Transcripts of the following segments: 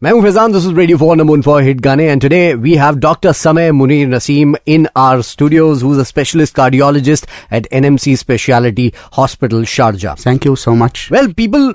मैं हूं Faizan, this is Radio 4 number 1 for Hit Gaane, and today we have Dr. Sameh Mounir Nessim in our studios, who's a specialist cardiologist at NMC Specialty Hospital, Sharjah. Thank you so much. Well, people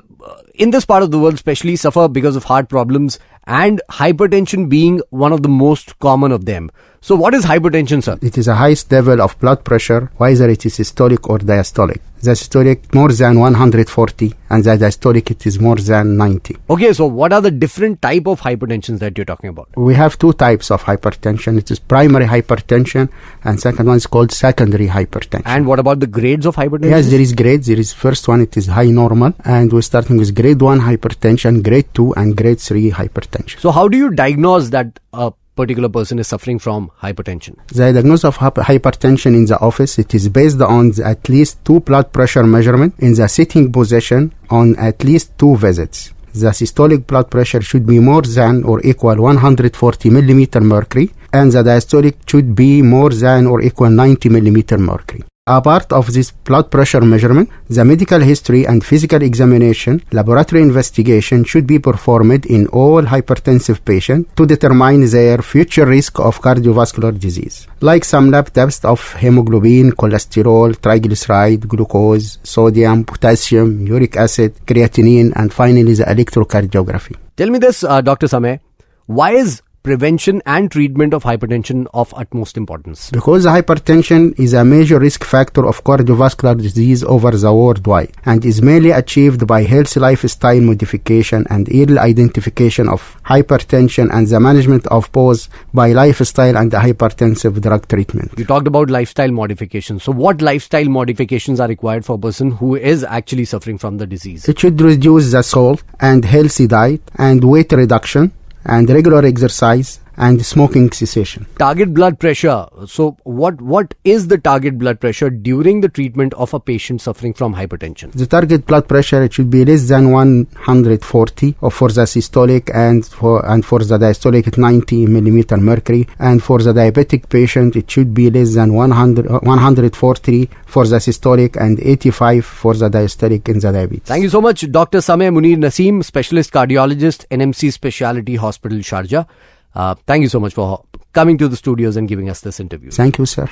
in this part of the world especially suffer because of heart problems and hypertension being one of the most common of them. So what is hypertension, sir? It is the highest level of blood pressure, whether it is systolic or diastolic. The systolic more than 140 and the diastolic it is more than 90. Okay, so what are the different type of hypertensions that you're talking about? We have two types of hypertension. It is primary hypertension and second one is called secondary hypertension. And what about the grades of hypertension? Yes, there is grades. There is first one, it is high normal, and we're starting with grade 1 hypertension, grade 2 and grade 3 hypertension. So how do you diagnose that a particular person is suffering from hypertension? The diagnosis of hypertension in the office, it is based on at least 2 blood pressure measurement in the sitting position on at least 2 visits. The systolic blood pressure should be more than or equal 140 millimeter mercury, and the diastolic should be more than or equal 90 millimeter mercury. Apart of this blood pressure measurement, the medical history and physical examination, laboratory investigation should be performed in all hypertensive patients to determine their future risk of cardiovascular disease, like some lab tests of hemoglobin, cholesterol, triglyceride, glucose, sodium, potassium, uric acid, creatinine, and finally the electrocardiography. Tell me this, Dr. Sameh, why is prevention and treatment of hypertension of utmost importance? Because hypertension is a major risk factor of cardiovascular disease over the worldwide and is mainly achieved by healthy lifestyle modification and early identification of hypertension and the management of both by lifestyle and the hypertensive drug treatment. You talked about lifestyle modifications. So what lifestyle modifications are required for a person who is actually suffering from the disease? It should reduce the salt and healthy diet and weight reduction and regular exercise and smoking cessation. Target blood pressure. So what is the target blood pressure during the treatment of a patient suffering from hypertension? The target blood pressure, it should be less than 140 for the systolic and for the diastolic at 90 millimeter mercury, and for the diabetic patient it should be less than 140 for the systolic and 85 for the diastolic in the diabetes. Thank you so much, Dr. Sameh Mounir Nessim, specialist cardiologist, NMC Specialty Hospital, Sharjah. Thank you so much for coming to the studios and giving us this interview. Thank you, sir.